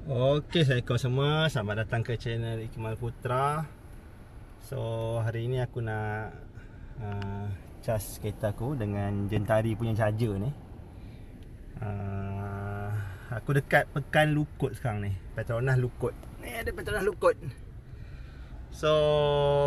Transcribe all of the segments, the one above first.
Okey, Assalamualaikum semua. Selamat datang ke channel Ikmal Putra. So, hari ni aku nak cas kereta aku dengan Gentari punya charger ni. Aku dekat Pekan Lukut sekarang ni, Petronas Lukut. Ni ada Petronas Lukut. So,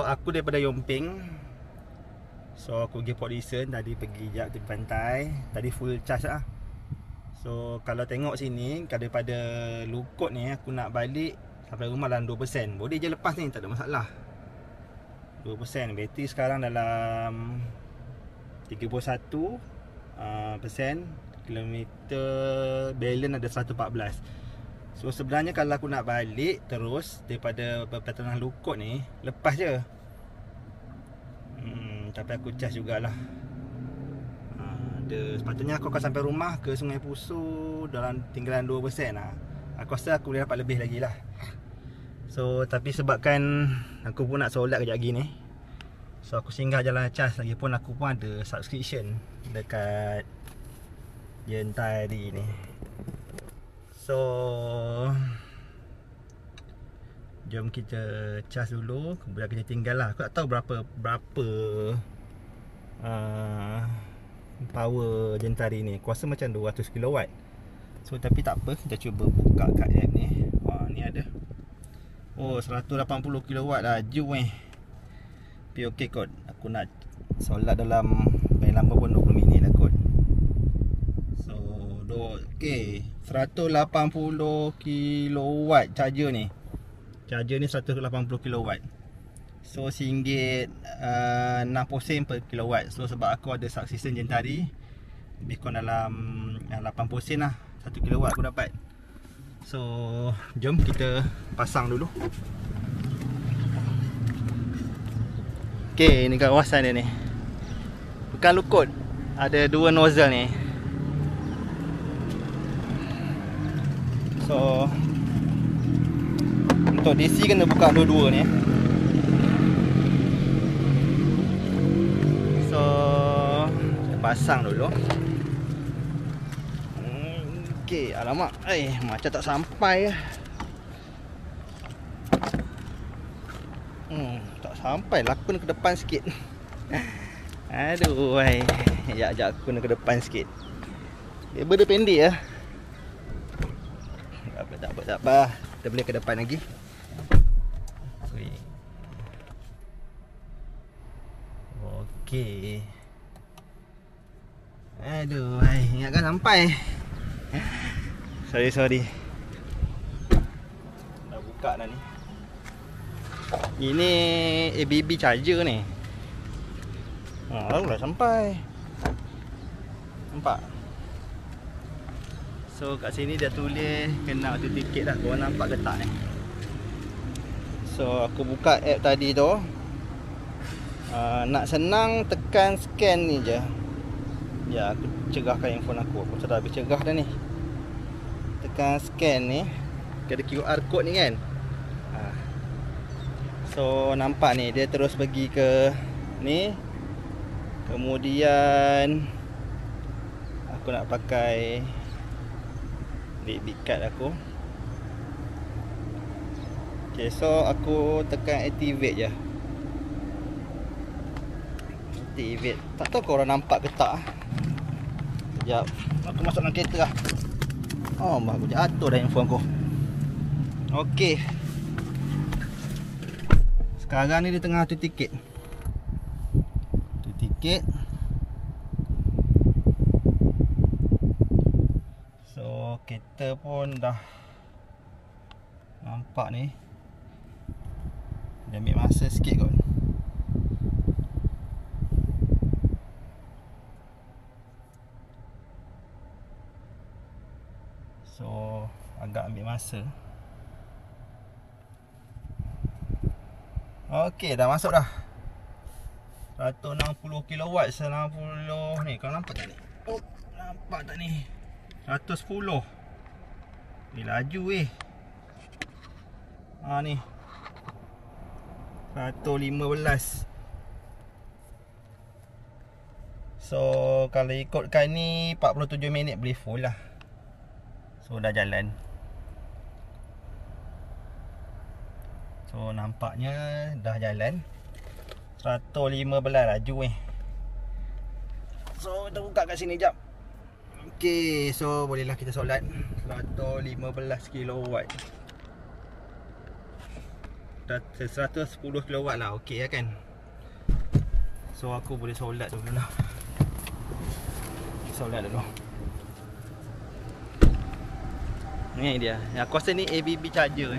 aku daripada Yomping. So, aku pergi Port Dickson. Tadi pergi jap di pantai. Tadi full charge lah. So kalau tengok sini, daripada Lukut ni aku nak balik sampai rumah dalam 2%. Boleh je lepas ni, tak ada masalah. 2%. Bateri sekarang dalam 31%. Kilometer balance ada 114. So sebenarnya kalau aku nak balik terus daripada Petronas Lukut ni, lepas je. Tapi aku charge jugalah. Sepatutnya aku akan sampai rumah ke Sungai Pusu dalam tinggalan 2% lah. Aku rasa aku boleh dapat lebih lagi lah. So tapi sebabkan aku pun nak solat kejap lagi ni, so aku singgah jalan cas. Lagipun aku pun ada subscription dekat Gentari ni. So jom kita cas dulu, kemudian kita tinggal lah. Aku tak tahu berapa power Gentari ni. Aku rasa macam 200 kW. So tapi tak apa, kita cuba buka kat app ni. Ni ada. Oh, 180 kW laju Tapi okey kot. Aku nak solat dalam paling lama pun 20 minit lah kot. So okey, 180 kW charger ni. Charger ni 180 kW. So RM1.60 per kilowatt. So sebab aku ada subscription Gentari, lebih kurang dalam 80 lah, 1 kilowatt aku dapat. So jom kita pasang dulu. Okay, ni kawasan dia ni, Pekan Lukut. Ada dua nozzle ni. So untuk DC kena buka dua-dua ni. Pasang dulu. Okey, alamak. Macam tak sampai. Tak sampai lah, aku kena ke depan sikit. Aduh, Sekejap aku kena ke depan sikit. Kabel dia pendek lah. Tak apa. Kita boleh ke depan lagi. Okey. Aduh, ingatkan sampai. Sorry. Dah buka dah ni. Ini ABB charger ni. Baru dah sampai. Nampak? So kat sini dia tulis kena auto tiket dah. Korang nampak ke tak ni? So aku buka app tadi tu. Nak senang tekan scan ni je. Ya, aku cerahkan handphone aku. Aku sudah habis cerah dah ni. Tekan scan ni, ada QR code ni kan. So nampak ni, dia terus pergi ke ni. Kemudian aku nak pakai debit card aku. Okay, so aku tekan activate je. Activate. Tak tahu korang nampak ke tak. Sekejap, aku masuk dalam kereta lah. Aku jatuh dah handphone aku. Okey, sekarang ni dia tengah tu tiket. So kereta pun dah nampak ni. Dia ambil masa sikit kot. So agak ambil masa. Okey, dah masuk dah. 160 kW, 90 ni. Kau nampak tak ni? Nampak tak ni? 110. Ni laju ni 115. So kalau ikutkan ni 47 minit boleh full lah. So dah jalan. So nampaknya dah jalan 115 laju So kita buka kat sini jap. Okay, so bolehlah kita solat 115 kilowatt. Dah 110 kilowatt lah, okey ya kan. So aku boleh solat dulu lah. Solat dulu. Ni dia. Aku rasa ni ABB charger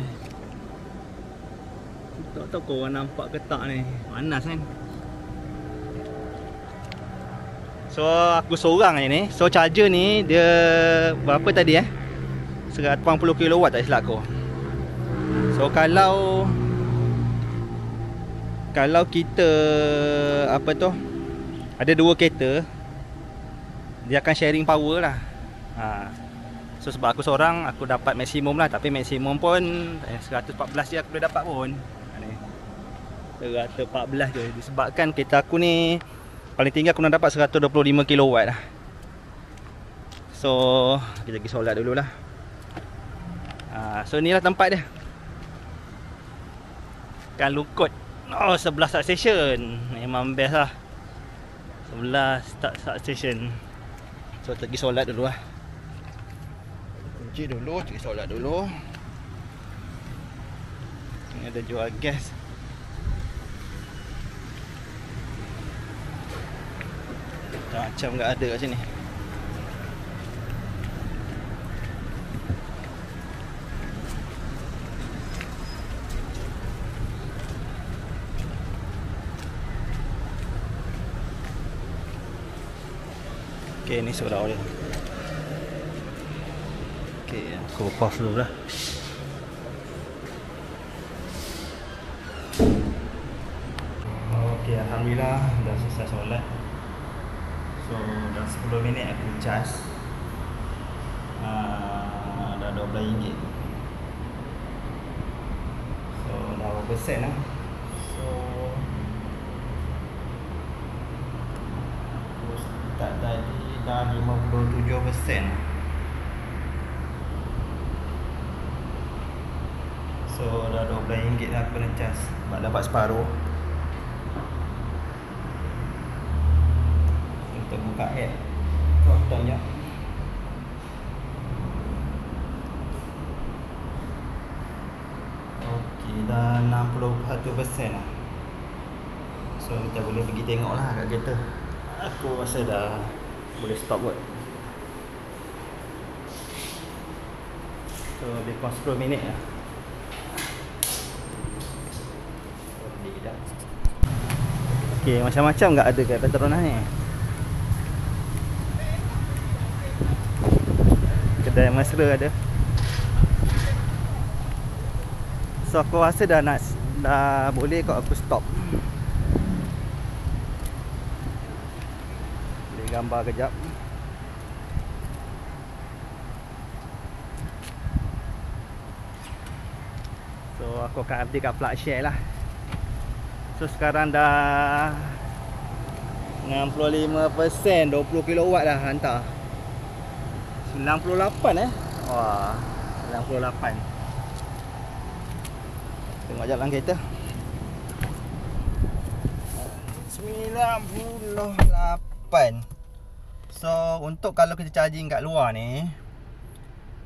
Tak tahu korang nampak ke tak ni. Panas kan. So aku seorang je ni. So charger ni dia berapa tadi 180 kilowatt tak silap aku. So kalau kita apa tu, ada dua kereta, dia akan sharing power lah. So sebab aku seorang, aku dapat maksimum lah. Tapi maksimum pun 114 je aku boleh dapat pun. 114 je. Disebabkan kereta aku ni paling tinggi aku nak dapat 125 kilowatt lah. So kita pergi solat dulu lah. So ni lah tempat dia. Kan Lukut. Oh, sebelah start station. Memang best lah. Sebelah start station. So kita pergi solat dulu lah. Kunci dulu, pergi solat dulu. Ni ada jual gas. Macam enggak ada kat sini. Okey, ni surau dia. Okey, aku pause dulu lah. Okey, alhamdulillah dah selesai solat. So dah 10 minit aku charge. Dah RM12. So dah berapa persen lah. So aku start tadi dah 57%. So dah RM12 lah aku nak charge. Sebab dapat separuh. Kita buka app. Drop down je. Okey, dah 61% lah. So kita boleh pergi tengok lah kat kereta. Aku rasa dah boleh stop kot. So lebih kurang 10 minit lah. Okey, macam-macam enggak ada kat Petronas ni. Kedai mesra ada. So aku rasa dah boleh kot aku stop. Boleh gambar kejap. So aku akan update kat plug share lah. So sekarang dah 65%, 20 kilowatt dah hantar. 98 Wah, 98. Tengok jalan kereta. 98. So untuk kalau kita charging kat luar ni,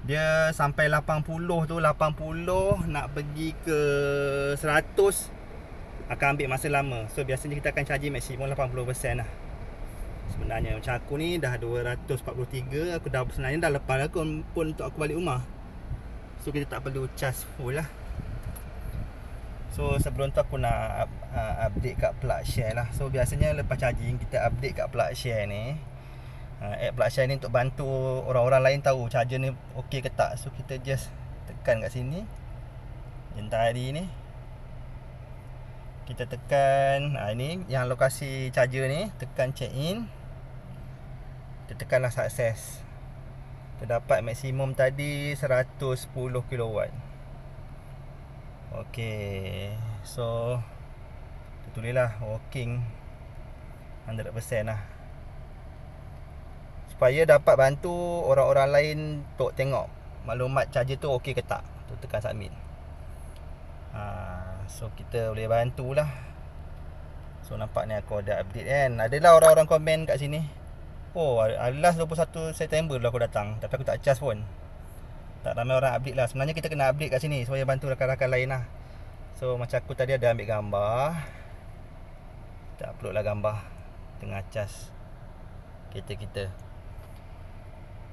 dia sampai 80 tu, 80 nak pergi ke 100 akan ambil masa lama. So biasanya kita akan charging maksimum 80% lah. Sebenarnya macam aku ni dah 243. Aku dah sebenarnya dah lepas aku pun untuk aku balik rumah. So kita tak perlu charge full lah. So sebelum tu aku nak update kat plug share lah. So biasanya lepas charging kita update kat plug share ni. App plug share ni untuk bantu orang-orang lain tahu charger ni okey ke tak. So kita just tekan kat sini. Jentari ni kita tekan, ini yang lokasi charger ni, tekan check in. Kita tekanlah sukses. Kita dapat maksimum tadi 110 kilowatt. Okey, so kita tulislah working 100% lah, supaya dapat bantu orang-orang lain untuk tengok maklumat charger tu okey ke tak. Tu tekan submit. So kita boleh bantulah. So nampak ni aku ada update kan. Adalah orang-orang komen kat sini, oh last 21 September dulu aku datang, tapi aku tak charge pun. Tak ramai orang update lah. Sebenarnya kita kena update kat sini supaya bantu rakan-rakan lain lah. So macam aku tadi ada ambil gambar, kita upload lah gambar tengah charge kereta kita.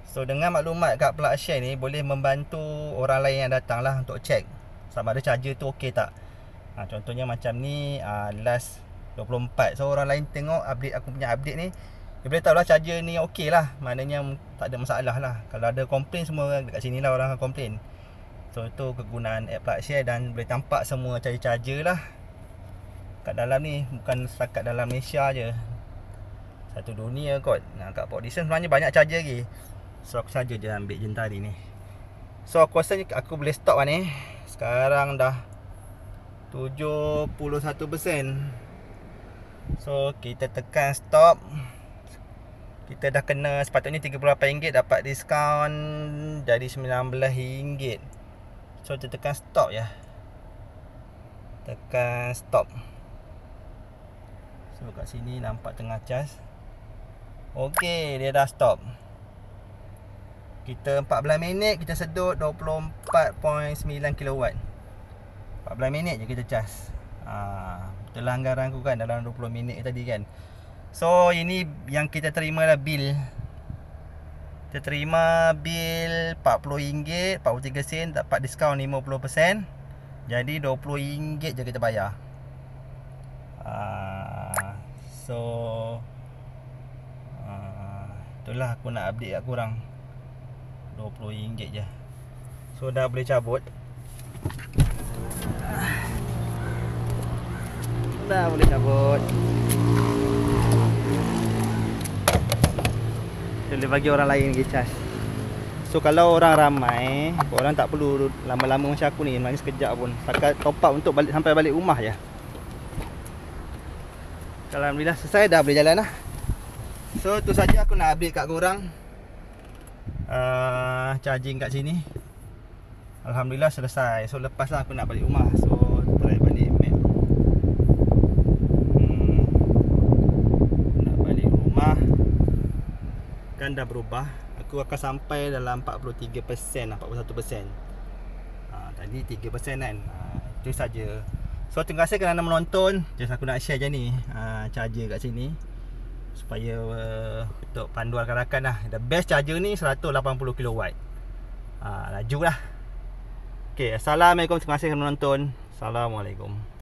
So dengan maklumat kat plug share ni boleh membantu orang lain yang datang lah untuk check sama ada charger tu okey tak. Contohnya macam ni, last 24. So orang lain tengok update aku punya update ni, dia boleh tahu lah charger ni okey lah, maknanya tak ada masalah lah. Kalau ada komplain, semua dekat sini lah orang akan komplain. So itu kegunaan app plug share, dan boleh tampak semua charger-charger lah kat dalam ni. Bukan setakat dalam Malaysia je, satu dunia kot. Kat Port Dickson sebenarnya banyak charger lagi. So aku saja je ambil je tadi ni. So aku rasa aku boleh stop lah ni. Sekarang dah 71%. So kita tekan stop. Kita dah kena, sepatutnya RM38 dapat diskaun jadi RM19. So kita tekan stop ya. Tekan stop. So kat sini nampak tengah charge. Okey, dia dah stop. Kita 14 minit kita sedut 24.9 kW. 14 minit je kita cas. Betul lah anggaran aku kan dalam 20 minit tadi kan. So ini yang kita terima lah bil. Kita terima bil RM40, 43 sen, dapat diskaun 50%. Jadi RM20 je kita bayar. So itulah aku nak update kat korang. RM20 je. So dah boleh cabut. Dah boleh cabut. Boleh bagi orang lain pergi charge. So kalau orang ramai, orang tak perlu lama-lama macam aku ni, maknanya sekejap pun. Setakat top up untuk balik, sampai balik rumah je. Alhamdulillah selesai, dah boleh jalan lah. So tu saja aku nak update kat korang. Charging kat sini alhamdulillah selesai. So lepas lah aku nak balik rumah. So try balik map. Nak balik rumah kan dah berubah. Aku akan sampai dalam 43% lah, 41%. Tadi 3% kan. Itu saja. So terima kasih kerana menonton. Just aku nak share je ni charger kat sini supaya untuk panduan rakan-rakan lah. The best charger ni 180 kW. Laju lah. Okay, Assalamualaikum. Terima kasih kerana menonton. Assalamualaikum.